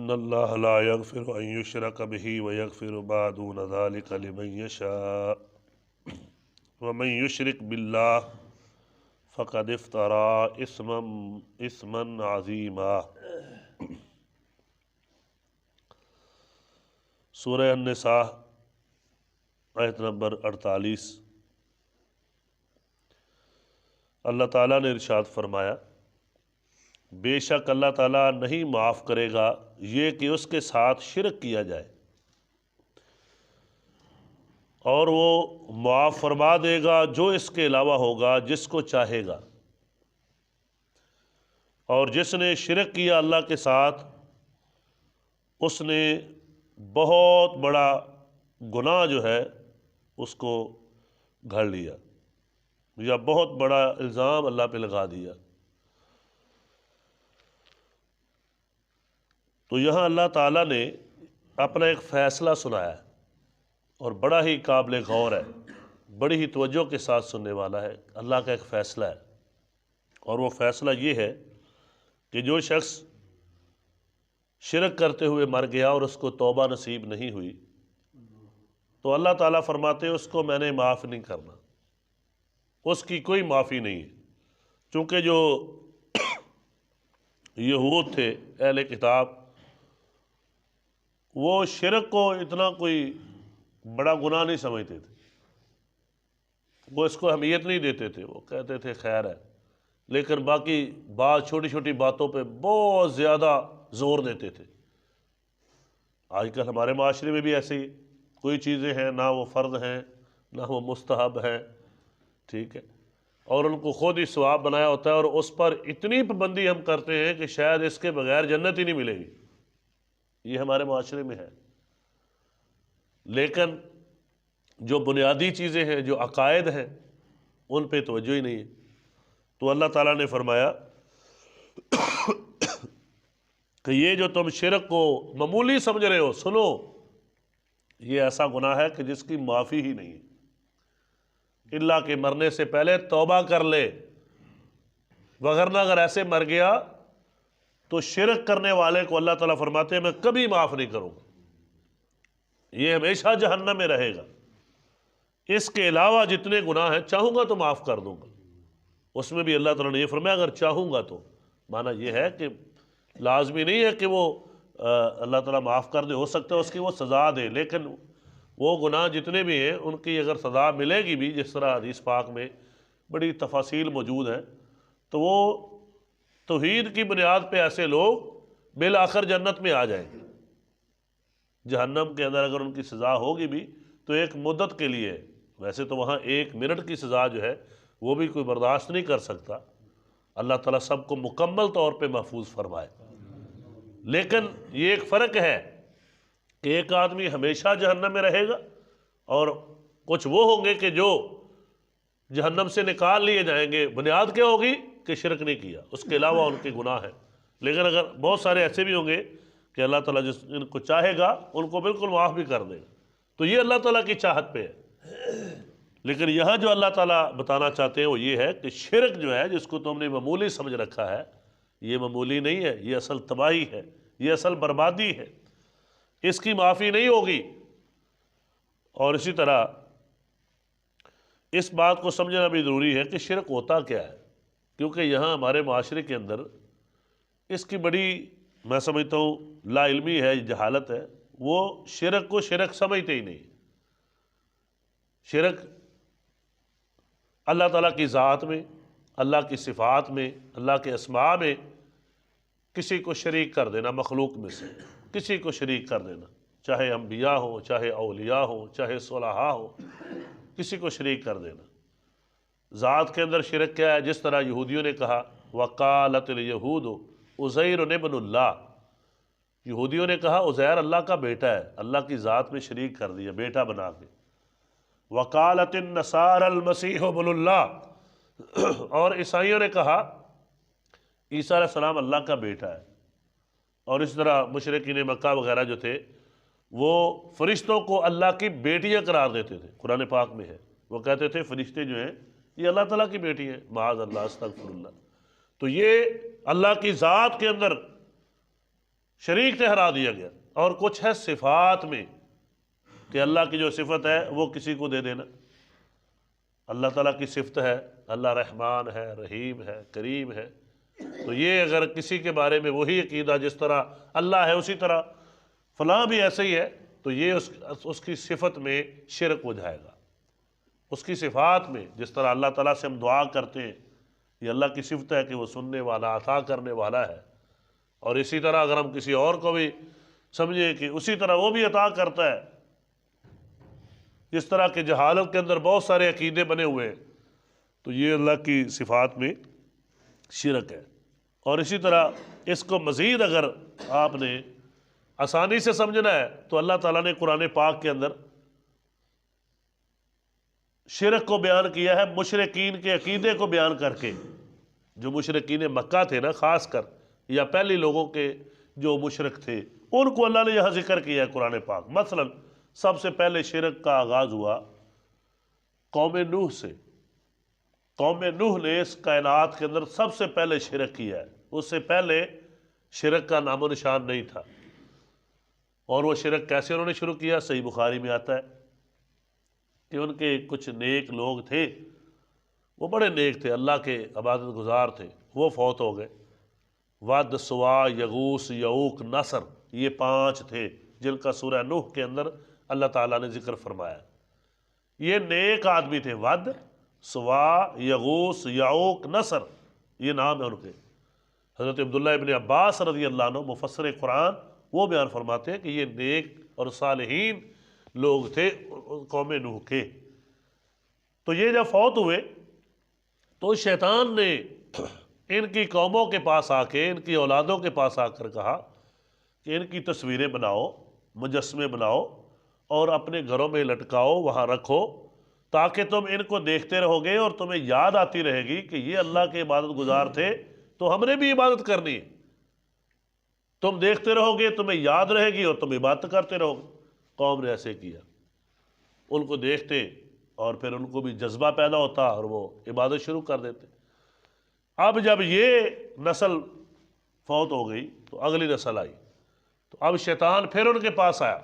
ان اللہ لا یغفر ان یشرک بہ ویغفر ما دون ذلک لمن یشاء ومن یشرک باللہ فقد افترى اثما عظیما۔ سورہ النساء آیت نمبر 48۔ اللہ تعالیٰ نے ارشاد فرمایا، بے شک اللہ تعالیٰ نہیں معاف کرے گا یہ کہ اس کے ساتھ شرک کیا جائے، اور وہ معاف فرما دے گا جو اس کے علاوہ ہوگا جس کو چاہے گا۔ اور جس نے شرک کیا اللہ کے ساتھ اس نے بہت بڑا گناہ جو ہے اس کو گھڑ لیا، یا بہت بڑا الزام اللہ پہ لگا دیا۔ تو یہاں اللہ تعالیٰ نے اپنا ایک فیصلہ سنایا ہے، اور بڑا ہی قابل غور ہے، بڑی ہی توجہ کے ساتھ سننے والا ہے۔ اللہ کا ایک فیصلہ ہے، اور وہ فیصلہ یہ ہے کہ جو شخص شرک کرتے ہوئے مر گیا اور اس کو توبہ نصیب نہیں ہوئی، تو اللہ تعالیٰ فرماتے ہیں اس کو میں نے معاف نہیں کرنا، اس کی کوئی معافی نہیں ہے۔ چونکہ جو یہود تھے اہل کتاب، وہ شرک کو اتنا کوئی بڑا گناہ نہیں سمجھتے تھے، وہ اس کو اہمیت نہیں دیتے تھے، وہ کہتے تھے خیر ہے، لیکن باقی بعض چھوٹی چھوٹی باتوں پہ بہت زیادہ زور دیتے تھے۔ آج کل ہمارے معاشرے میں بھی ایسے ہی کوئی چیزیں ہیں، نہ وہ فرض ہیں نہ وہ مستحب ہیں، ٹھیک ہے، اور ان کو خود ہی ثواب بنایا ہوتا ہے، اور اس پر اتنی پابندی ہم کرتے ہیں کہ شاید اس کے بغیر جنت ہی نہیں ملے گی۔ یہ ہمارے معاشرے میں ہے، لیکن جو بنیادی چیزیں ہیں، جو عقائد ہیں، ان پہ توجہ ہی نہیں ہے۔ تو اللہ تعالیٰ نے فرمایا کہ یہ جو تم شرک کو معمولی سمجھ رہے ہو، سنو، یہ ایسا گناہ ہے کہ جس کی معافی ہی نہیں ہے، اللہ کے مرنے سے پہلے توبہ کر لے، وگرنہ اگر ایسے مر گیا تو شرک کرنے والے کو اللہ تعالیٰ فرماتے ہیں میں کبھی معاف نہیں کروں گا، یہ ہمیشہ جہنم میں رہے گا۔ اس کے علاوہ جتنے گناہ ہیں چاہوں گا تو معاف کر دوں گا۔ اس میں بھی اللہ تعالیٰ نے یہ فرمایا اگر چاہوں گا تو، معنی یہ ہے کہ لازمی نہیں ہے کہ وہ اللہ تعالیٰ معاف کر دے، ہو سکتا ہے اس کی وہ سزا دے، لیکن وہ گناہ جتنے بھی ہیں ان کی اگر سزا ملے گی بھی، جس طرح حدیث پاک میں بڑی تفاصیل موجود ہیں، تو وہ توحید کی بنیاد پہ ایسے لوگ بالآخر جنت میں آ جائیں گے۔ جہنم کے اندر اگر ان کی سزا ہوگی بھی تو ایک مدت کے لیے، ویسے تو وہاں 1 منٹ کی سزا جو ہے وہ بھی کوئی برداشت نہیں کر سکتا، اللہ تعالیٰ سب کو مکمل طور پہ محفوظ فرمائے۔ لیکن یہ ایک فرق ہے کہ ایک آدمی ہمیشہ جہنم میں رہے گا، اور کچھ وہ ہوں گے کہ جو جہنم سے نکال لیے جائیں گے۔ بنیاد کیا ہوگی کہ شرک نہیں کیا، اس کے علاوہ ان کے گناہ ہیں۔ لیکن اگر بہت سارے ایسے بھی ہوں گے کہ اللہ تعالیٰ جس ان کو چاہے گا ان کو بالکل معاف بھی کر دے گا، تو یہ اللہ تعالیٰ کی چاہت پہ ہے۔ لیکن یہاں جو اللہ تعالیٰ بتانا چاہتے ہیں وہ یہ ہے کہ شرک جو ہے جس کو تم نے معمولی سمجھ رکھا ہے، یہ معمولی نہیں ہے، یہ اصل تباہی ہے، یہ اصل بربادی ہے، اس کی معافی نہیں ہوگی۔ اور اسی طرح اس بات کو سمجھنا بھی ضروری ہے کہ شرک ہوتا کیا ہے، کیونکہ یہاں ہمارے معاشرے کے اندر اس کی بڑی، میں سمجھتا ہوں، لا علمی ہے، جہالت ہے، وہ شرک کو شرک سمجھتے ہی نہیں۔ شرک اللہ تعالیٰ کی ذات میں، اللہ کی صفات میں، اللہ کے اسماء میں کسی کو شریک کر دینا، مخلوق میں سے کسی کو شریک کر دینا، چاہے انبیاء ہوں، چاہے اولیاء ہوں، چاہے صلحاء ہوں، کسی کو شریک کر دینا۔ ذات کے اندر شرک کیا ہے؟ جس طرح یہودیوں نے کہا وقالت الیہود عزیر ابن اللہ، یہودیوں نے کہا عزیر اللہ کا بیٹا ہے، اللہ کی ذات میں شریک کر دیا بیٹا بنا کے۔ وقالت النصارى المسیح ابن اللہ، اور عیسائیوں نے کہا عیسیٰ علیہ السلام اللہ کا بیٹا ہے۔ اور اس طرح مشرکین مکہ وغیرہ جو تھے وہ فرشتوں کو اللہ کی بیٹیاں قرار دیتے تھے، قرآن پاک میں ہے، وہ کہتے تھے فرشتے جو ہیں یہ اللہ تعالیٰ کی بیٹی ہیں، معاذ اللہ، استغفر اللہ۔ تو یہ اللہ کی ذات کے اندر شریک ٹھہرا دیا گیا۔ اور کچھ ہے صفات میں کہ اللہ کی جو صفت ہے وہ کسی کو دے دینا۔ اللہ تعالیٰ کی صفت ہے، اللہ رحمان ہے، رحیم ہے، کریم ہے، تو یہ اگر کسی کے بارے میں وہی عقیدہ جس طرح اللہ ہے اسی طرح فلاں بھی ایسے ہی ہے، تو یہ اس کی صفت میں شرک ہو جائے گا۔ اس کی صفات میں جس طرح اللہ تعالیٰ سے ہم دعا کرتے ہیں، یہ اللہ کی صفت ہے کہ وہ سننے والا، عطا کرنے والا ہے، اور اسی طرح اگر ہم کسی اور کو بھی سمجھیں کہ اسی طرح وہ بھی عطا کرتا ہے، جس طرح کہ جہالت کے اندر بہت سارے عقیدے بنے ہوئے ہیں، تو یہ اللہ کی صفات میں شرک ہے۔ اور اسی طرح اس کو مزید اگر آپ نے آسانی سے سمجھنا ہے تو اللہ تعالیٰ نے قرآن پاک کے اندر شرک کو بیان کیا ہے مشرکین کے عقیدے کو بیان کر کے۔ جو مشرکین مکہ تھے نا خاص کر، یا پہلی لوگوں کے جو مشرک تھے، ان کو اللہ نے یہاں ذکر کیا ہے قرآن پاک۔ مثلا سب سے پہلے شرک کا آغاز ہوا قوم نوح سے۔ قوم نوح نے اس کائنات کے اندر سب سے پہلے شرک کیا ہے، اس سے پہلے شرک کا نام و نشان نہیں تھا۔ اور وہ شرک کیسے انہوں نے شروع کیا؟ صحیح بخاری میں آتا ہے کہ ان کے کچھ نیک لوگ تھے، وہ بڑے نیک تھے، اللہ کے عبادت گزار تھے، وہ فوت ہو گئے۔ ود، سوا، یغوث، یعوق، نصر، یہ 5 تھے جن کا سورہ نوح کے اندر اللہ تعالیٰ نے ذکر فرمایا۔ یہ نیک آدمی تھے، ود، سوا، یغوث، یعوق، نصر، یہ نام ہے ان کے۔ حضرت عبداللہ ابن عباس رضی اللہ عنہ مفسر قرآن وہ بیان فرماتے ہیں کہ یہ نیک اور صالحین لوگ تھے قوم نوح کے۔ تو یہ جب فوت ہوئے تو شیطان نے ان کی قوموں کے پاس آ کے، ان کی اولادوں کے پاس آ کر کہا کہ ان کی تصویریں بناؤ، مجسمے بناؤ اور اپنے گھروں میں لٹکاؤ، وہاں رکھو، تاکہ تم ان کو دیکھتے رہو گے اور تمہیں یاد آتی رہے گی کہ یہ اللہ کے عبادت گزار تھے تو ہم نے بھی عبادت کرنی ہے۔ تم دیکھتے رہو گے، تمہیں یاد رہے گی اور تم عبادت کرتے رہو گے۔ قوم نے ایسے کیا، ان کو دیکھتے اور پھر ان کو بھی جذبہ پیدا ہوتا اور وہ عبادت شروع کر دیتے۔ اب جب یہ نسل فوت ہو گئی تو اگلی نسل آئی، تو اب شیطان پھر ان کے پاس آیا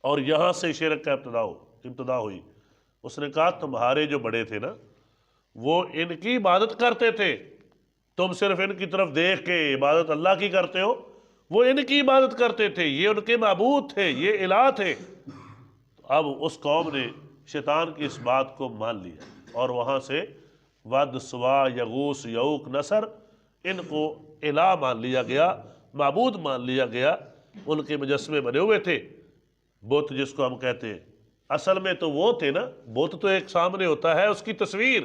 اور یہاں سے شرک کا ابتدا ہوئی۔ اس نے کہا تمہارے جو بڑے تھے نا وہ ان کی عبادت کرتے تھے، تم صرف ان کی طرف دیکھ کے عبادت اللہ کی کرتے ہو، وہ ان کی عبادت کرتے تھے، یہ ان کے معبود تھے، یہ الہ تھے۔ تو اب اس قوم نے شیطان کی اس بات کو مان لیا اور وہاں سے ود، سوا، یغوث، یعوق، نصر، ان کو الہ مان لیا گیا، معبود مان لیا گیا۔ ان کے مجسمے بنے ہوئے تھے، بت جس کو ہم کہتے ہیں، اصل میں تو وہ تھے نا، بت تو ایک سامنے ہوتا ہے اس کی تصویر،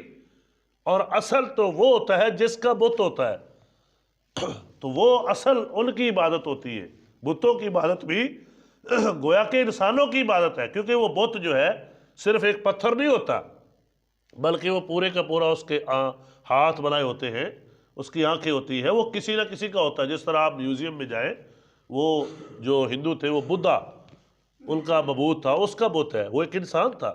اور اصل تو وہ ہوتا ہے جس کا بت ہوتا ہے۔ تو وہ اصل ان کی عبادت ہوتی ہے۔ بتوں کی عبادت بھی گویا کہ انسانوں کی عبادت ہے، کیونکہ وہ بت جو ہے صرف ایک پتھر نہیں ہوتا، بلکہ وہ پورے کا پورا اس کے ہاتھ بنائے ہوتے ہیں، اس کی آنکھیں ہوتی ہیں، وہ کسی نہ کسی کا ہوتا ہے۔ جس طرح آپ میوزیم میں جائیں، وہ جو ہندو تھے وہ بدھا ان کا معبود تھا، اس کا بت ہے، وہ ایک انسان تھا۔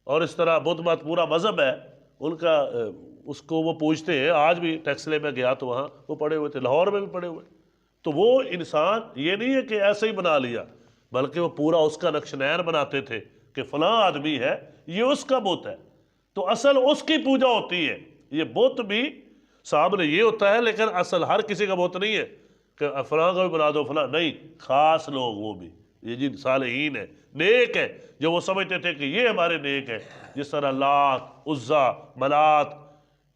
اور اس طرح بدھ مت پورا مذہب ہے ان کا، اس کو وہ پوجتے ہیں آج بھی۔ ٹیکسلے میں گیا تو وہاں وہ پڑے ہوئے تھے، لاہور میں بھی پڑے ہوئے۔ تو وہ انسان یہ نہیں ہے کہ ایسے ہی بنا لیا، بلکہ وہ پورا اس کا نقش نیر بناتے تھے کہ فلاں آدمی ہے، یہ اس کا بت ہے، تو اصل اس کی پوجا ہوتی ہے۔ یہ بت بھی سامنے یہ ہوتا ہے، لیکن اصل ہر کسی کا بت نہیں ہے کہ فلاں کا بھی بنا دو، فلاں نہیں، خاص لوگ وہ بھی، یہ جن صالحین ہیں، نیک ہے، جو وہ سمجھتے تھے کہ یہ ہمارے نیک ہے، جس طرح لات، عزا، منات،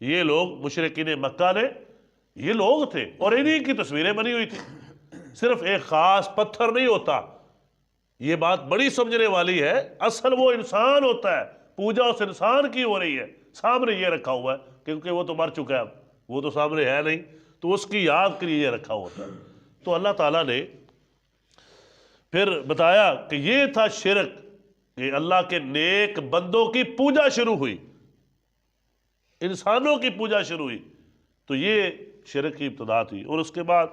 یہ لوگ مشرکین مکہ نے یہ لوگ تھے اور انہی کی تصویریں بنی ہوئی تھی۔ صرف ایک خاص پتھر نہیں ہوتا، یہ بات بڑی سمجھنے والی ہے، اصل وہ انسان ہوتا ہے، پوجا اس انسان کی ہو رہی ہے۔ سامنے یہ رکھا ہوا ہے کیونکہ وہ تو مر چکا ہے، اب وہ تو سامنے ہے نہیں، تو اس کی یاد کے لیے یہ رکھا ہوتا ہے۔ تو اللہ تعالیٰ نے پھر بتایا کہ یہ تھا شرک، کہ اللہ کے نیک بندوں کی پوجا شروع ہوئی، انسانوں کی پوجا شروع ہوئی، تو یہ شرک کی ابتدا تھی۔ اور اس کے بعد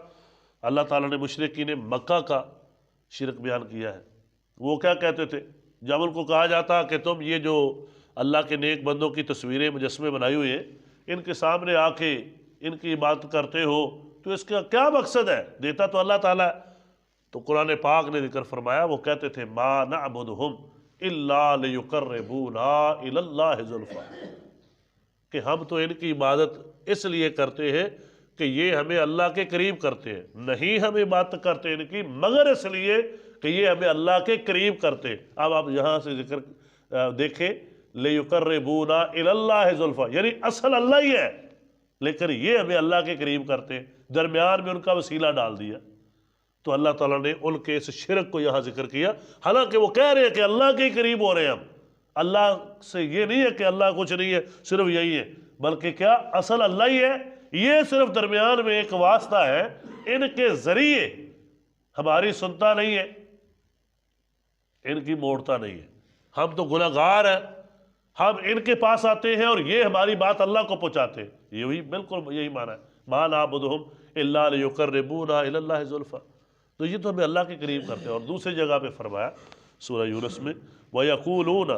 اللہ تعالیٰ نے مشرکین مکہ کا شرک بیان کیا ہے۔ وہ کیا کہتے تھے جب ان کو کہا جاتا کہ تم یہ جو اللہ کے نیک بندوں کی تصویریں مجسمے بنائی ہوئی ہیں، ان کے سامنے آ کے ان کی عبادت کرتے ہو تو اس کا کیا مقصد ہے؟ دیتا تو اللہ تعالیٰ ہے۔ تو قرآن پاک نے ذکر فرمایا، وہ کہتے تھے ما نعبدہم الا لیقربونا الی اللہ زلفیٰ، کہ ہم تو ان کی عبادت اس لیے کرتے ہیں کہ یہ ہمیں اللہ کے قریب کرتے ہیں، نہیں ہم عبادت کرتے ان کی مگر اس لیے کہ یہ ہمیں اللہ کے قریب کرتے ہیں۔ اب آپ یہاں سے ذکر دیکھیں، لیقربونا الی اللہ زلفیٰ، یعنی اصل اللہ ہی ہے لیکن یہ ہمیں اللہ کے قریب کرتے ہیں، درمیان میں ان کا وسیلہ ڈال دیا۔ تو اللہ تعالیٰ نے ان کے اس شرک کو یہاں ذکر کیا، حالانکہ وہ کہہ رہے ہیں کہ اللہ کے قریب ہو رہے ہیں ہم، اللہ سے یہ نہیں ہے کہ اللہ کچھ نہیں ہے، صرف یہی ہے، بلکہ کیا اصل اللہ ہی ہے، یہ صرف درمیان میں ایک واسطہ ہے، ان کے ذریعے ہماری سنتا نہیں ہے، ان کی موڑتا نہیں ہے، ہم تو گناہگار ہیں، ہم ان کے پاس آتے ہیں اور یہ ہماری بات اللہ کو پہنچاتے ہیں، یہی بالکل یہی معنی ہے، ما نعبدہم الا لیقربونا الی اللہ زلفیٰ، تو یہ تو ہمیں اللہ کے قریب کرتے ہیں۔ اور دوسری جگہ پہ فرمایا سورہ یونس میں، وَيَقُولُونَ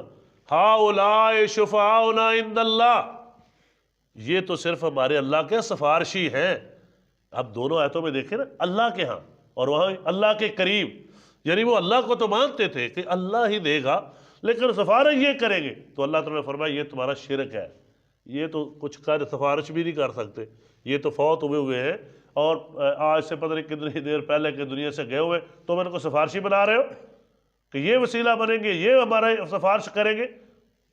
هَؤُلَاءِ شُفَعَاؤُنَا عِندَ اللَّهِ، یہ تو صرف ہمارے اللہ کے سفارشی ہیں۔ اب دونوں آیتوں میں دیکھیں نا، اللہ کے ہاں اور وہاں اللہ کے قریب، یعنی وہ اللہ کو تو مانتے تھے کہ اللہ ہی دے گا لیکن سفارش یہ کریں گے، تو اللہ تعالیٰ نے فرمایا یہ تمہارا شرک ہے، یہ تو کچھ کر سفارش بھی نہیں کر سکتے، یہ تو فوت ہوئے ہیں اور آج سے پتہ نہیں کتنی دیر پہلے کے دنیا سے گئے ہوئے، تم ان کو سفارشی بنا رہے ہو کہ یہ وسیلہ بنیں گے، یہ ہمارا سفارش کریں گے۔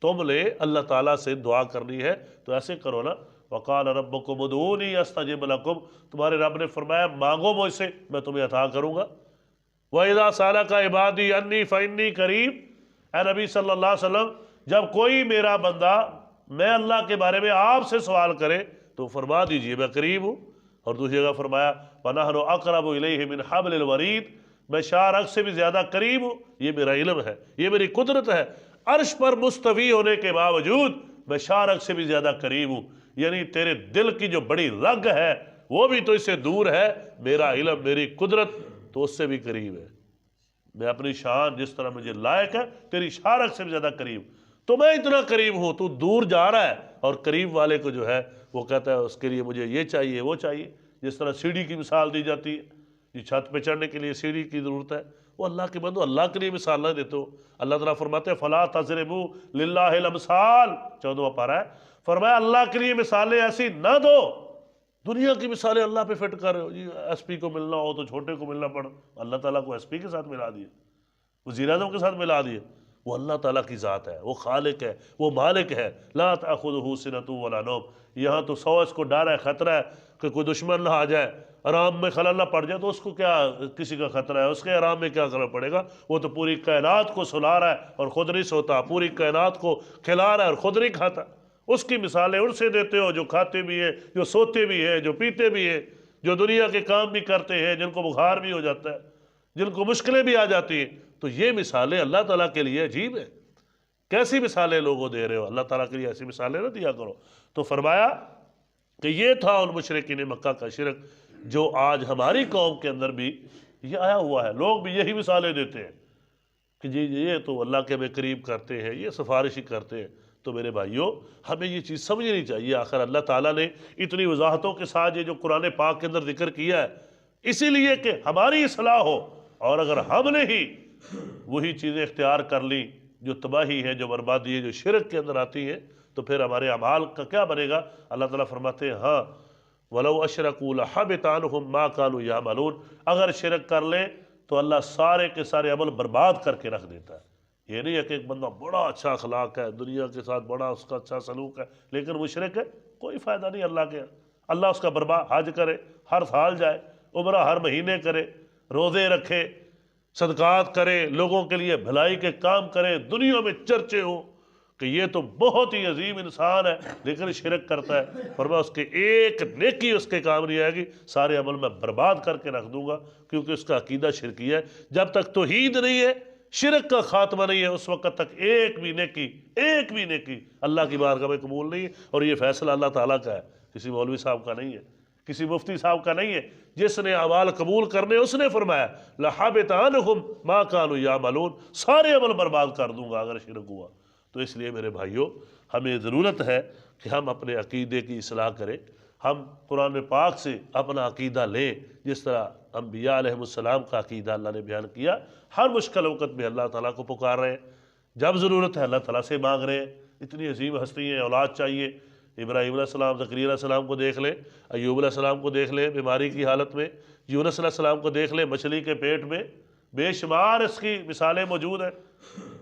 تم نے اللہ تعالیٰ سے دعا کرنی ہے تو ایسے کرو نا، وقال ربکم ادعونی استجب لکم، تمہارے رب نے فرمایا مانگو مجھ سے میں تمہیں عطا کروں گا۔ وَإِذَا سَأَلَكَ عِبَادِي عَنِّي فَإِنِّي قَرِيبٌ، اے نبی صلی اللہ علیہ وسلم جب کوئی میرا بندہ میں اللہ کے بارے میں آپ سے سوال کرے تو فرما دیجئے میں قریب ہوں۔ اور دوسری جگہ فرمایا وَنَحْنُ أَقْرَبُ إِلَيْهِ مِنْ حَبْلِ الْوَرِيدِ، میں شاہ رگ سے بھی زیادہ قریب ہوں، یہ میرا علم ہے، یہ میری قدرت ہے، عرش پر مستوی ہونے کے باوجود میں شاہ رگ سے بھی زیادہ قریب ہوں، یعنی تیرے دل کی جو بڑی رگ ہے وہ بھی تو اس سے دور ہے، میرا علم میری قدرت تو اس سے بھی قریب ہے، میں اپنی شان جس طرح مجھے لائق ہے تیری شاہ رگ سے بھی زیادہ قریب، تو میں اتنا قریب ہوں، تو دور جا رہا ہے اور قریب والے کو جو ہے وہ کہتا ہے اس کے لیے مجھے یہ چاہیے وہ چاہیے، جس طرح سیڑھی کی مثال دی جاتی ہے، یہ چھت پہ چڑھنے کے لیے سیڑھی کی ضرورت ہے، وہ اللہ کے بندو اللہ کے لیے مثال نہ دیتے ہو۔ اللہ تعالیٰ فرماتے ہیں فَلَا تَضْرِبُوا لِلَّهِ الْأَمْثَالَ، 14واں پارہ ہے، فرمایا اللہ کے لیے مثالیں ایسی نہ دو، دنیا کی مثالیں اللہ پہ فٹ کر رہے ہو، جی ایس پی کو ملنا ہو تو چھوٹے کو ملنا پڑا، اللہ تعالیٰ کو ایس پی کے ساتھ ملا دیا، وزیر اعظم کے ساتھ ملا دیا، وہ اللہ تعالیٰ کی ذات ہے، وہ خالق ہے، وہ مالک ہے، لا تأخذہ سنۃ ولا نوم، یہاں تو سو اس کو ڈر ہے، خطرہ ہے کہ کوئی دشمن نہ آ جائے، آرام میں خلل نہ پڑ جائے، تو اس کو کیا کسی کا خطرہ ہے، اس کے آرام میں کیا خلل پڑے گا، وہ تو پوری کائنات کو سلا رہا ہے اور خود نہیں سوتا، پوری کائنات کو کھلا رہا ہے اور خود نہیں کھاتا۔ اس کی مثالیں ان سے دیتے ہو جو کھاتے بھی ہیں، جو سوتے بھی ہیں، جو پیتے بھی ہیں، جو دنیا کے کام بھی کرتے ہیں، جن کو بخار بھی ہو جاتا ہے، جن کو مشکلیں بھی آ جاتی ہیں، تو یہ مثالیں اللہ تعالیٰ کے لیے عجیب ہے، کیسی مثالیں لوگوں دے رہے ہو، اللہ تعالیٰ کے لیے ایسی مثالیں نہ دیا کرو۔ تو فرمایا کہ یہ تھا ان مشرکین مکہ کا شرک جو آج ہماری قوم کے اندر بھی یہ آیا ہوا ہے، لوگ بھی یہی مثالیں دیتے ہیں کہ جی یہ تو اللہ کے ہمیں قریب کرتے ہیں، یہ سفارشی کرتے ہیں۔ تو میرے بھائیوں ہمیں یہ چیز سمجھنی چاہیے، آخر اللہ تعالیٰ نے اتنی وضاحتوں کے ساتھ یہ جو قرآن پاک کے اندر ذکر کیا ہے اسی لیے کہ ہماری اصلاح ہو، اور اگر ہم نے ہی وہی چیزیں اختیار کر لیں جو تباہی ہے، جو بربادی ہے، جو شرک کے اندر آتی ہیں، تو پھر ہمارے اعمال کا کیا بنے گا؟ اللہ تعالیٰ فرماتے ہیں ہاں وَلَوْ أَشْرَكُوا لَحَبِطَ عَنْهُمْ مَا كَانُوا يَعْمَلُونَ، اگر شرک کر لیں تو اللہ سارے کے سارے عمل برباد کر کے رکھ دیتا ہے۔ یہ نہیں ہے کہ ایک بندہ بڑا اچھا اخلاق ہے، دنیا کے ساتھ بڑا اس کا اچھا سلوک ہے، لیکن وہ شرک ہے، کوئی فائدہ نہیں اللہ کے، اللہ اس کا برباد، حج کرے ہر سال جائے، عمرہ ہر مہینے کرے، روزے رکھے، صدقات کرے، لوگوں کے لیے بھلائی کے کام کرے، دنیا میں چرچے ہوں کہ یہ تو بہت ہی عظیم انسان ہے، لیکن شرک کرتا ہے، فرمایا اس کے ایک نیکی اس کے کام نہیں آئے گی، سارے عمل میں برباد کر کے رکھ دوں گا، کیونکہ اس کا عقیدہ شرکی ہے۔ جب تک توحید نہیں ہے، شرک کا خاتمہ نہیں ہے، اس وقت تک ایک بھی نیکی اللہ کی بارگاہ میں قبول نہیں ہے، اور یہ فیصلہ اللہ تعالیٰ کا ہے، کسی مولوی صاحب کا نہیں ہے، کسی مفتی صاحب کا نہیں ہے، جس نے اعمال قبول کرنے اس نے فرمایا لَحَبِطَ عَنْهُمْ مَا كَانُوا يَعْمَلُونَ، سارے عمل برباد کر دوں گا اگر شرک ہوا۔ تو اس لیے میرے بھائیوں ہمیں ضرورت ہے کہ ہم اپنے عقیدے کی اصلاح کریں، ہم قرآن پاک سے اپنا عقیدہ لیں، جس طرح انبیاء علیہ السلام کا عقیدہ اللہ نے بیان کیا۔ ہر مشکل وقت میں اللہ تعالیٰ کو پکار رہے ہیں، جب ضرورت ہے اللہ تعالیٰ سے مانگ رہے ہیں۔ اتنی عظیم ہستی ہیں، اولاد چاہیے۔ ابراہیم علیہ السلام، زکریا علیہ السلام کو دیکھ لیں، ایوب علیہ السلام کو دیکھ لیں بیماری کی حالت میں، یونس علیہ السلام کو دیکھ لیں مچھلی کے پیٹ میں، بے شمار اس کی مثالیں موجود ہیں۔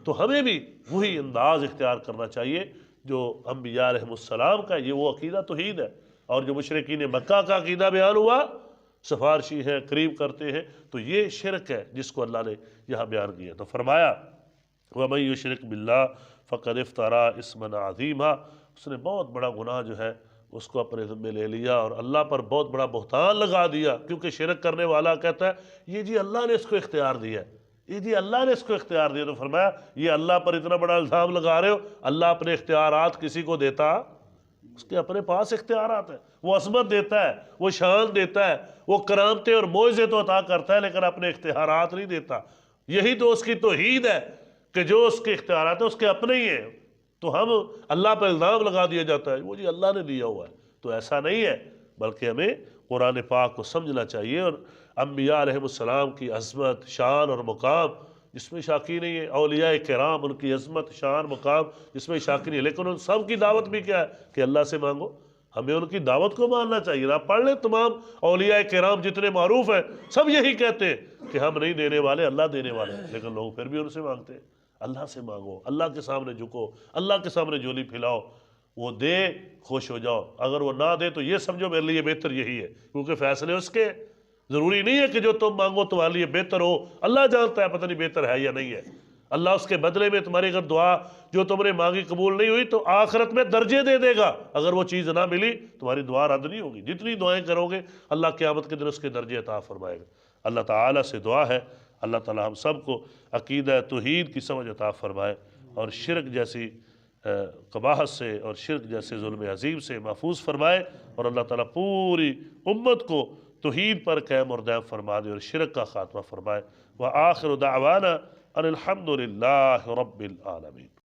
تو ہمیں بھی وہی انداز اختیار کرنا چاہیے جو انبیاء علیہ السلام کا، یہ وہ عقیدہ توحید ہے۔ اور جو مشرکین مکہ کا عقیدہ بیان ہوا، سفارشی ہیں، قریب کرتے ہیں، تو یہ شرک ہے جس کو اللہ نے یہاں بیان کیا۔ تو فرمایا وَمَن يُشْرِكْ بِاللَّهِ فَقَدِ افْتَرَىٰ اسْمًا عَظِيمًا، اس نے بہت بڑا گناہ جو ہے اس کو اپنے ذمے لے لیا اور اللہ پر بہت بڑا بہتان لگا دیا۔ کیونکہ شرک کرنے والا کہتا ہے یہ جی اللہ نے اس کو اختیار دیا ہے، یہ جی اللہ نے اس کو اختیار دیا۔ تو فرمایا یہ اللہ پر اتنا بڑا الزام لگا رہے ہو، اللہ اپنے اختیارات کسی کو دیتا؟ اس کے اپنے پاس اختیارات ہیں، وہ عظمت دیتا ہے، وہ شان دیتا ہے، وہ کرامتیں اور معجزے تو عطا کرتا ہے، لیکن اپنے اختیارات نہیں دیتا۔ یہی تو اس کی توحید ہے کہ جو اس کے اختیارات ہیں اس کے اپنے ہی ہیں، تو ہم اللہ پر الزام لگا دیا جاتا ہے وہ جی اللہ نے دیا ہوا ہے۔ تو ایسا نہیں ہے، بلکہ ہمیں قرآن پاک کو سمجھنا چاہیے اور انبیاء علیہ السلام کی عظمت، شان اور مقام جس میں شاکی نہیں ہے، اولیاء کرام ان کی عظمت، شان، مقام جس میں شاکی نہیں ہے، لیکن ان سب کی دعوت بھی کیا ہے کہ اللہ سے مانگو۔ ہمیں ان کی دعوت کو ماننا چاہیے۔ آپ پڑھ لیں تمام اولیاء کرام جتنے معروف ہیں، سب یہی کہتے ہیں کہ ہم نہیں دینے والے، اللہ دینے والے ہیں، لیکن لوگ پھر بھی ان سے مانگتے ہیں۔ اللہ سے مانگو، اللہ کے سامنے جھکو، اللہ کے سامنے جھولی پھیلاؤ، وہ دے خوش ہو جاؤ، اگر وہ نہ دے تو یہ سمجھو میرے لیے بہتر یہی ہے، کیونکہ فیصلے اس کے۔ ضروری نہیں ہے کہ جو تم مانگو تمہارے لیے بہتر ہو، اللہ جانتا ہے پتہ نہیں بہتر ہے یا نہیں ہے۔ اللہ اس کے بدلے میں تمہاری اگر دعا جو تم نے مانگی قبول نہیں ہوئی تو آخرت میں درجے دے دے گا۔ اگر وہ چیز نہ ملی تمہاری دعا رد نہیں ہوگی، جتنی دعائیں کرو گے اللہ قیامت کے دن اس کے درجے عطا فرمائے گا۔ اللہ تعالیٰ سے دعا ہے اللہ تعالیٰ ہم سب کو عقیدہ توحید کی سمجھ عطا فرمائے اور شرک جیسی قباحت سے اور شرک جیسے ظلم عظیم سے محفوظ فرمائے، اور اللہ تعالیٰ پوری امت کو توحید پر قائم اور دائم فرما دے اور شرک کا خاتمہ فرمائے۔ وآخر دعوانا ان الحمد للہ رب العالمین۔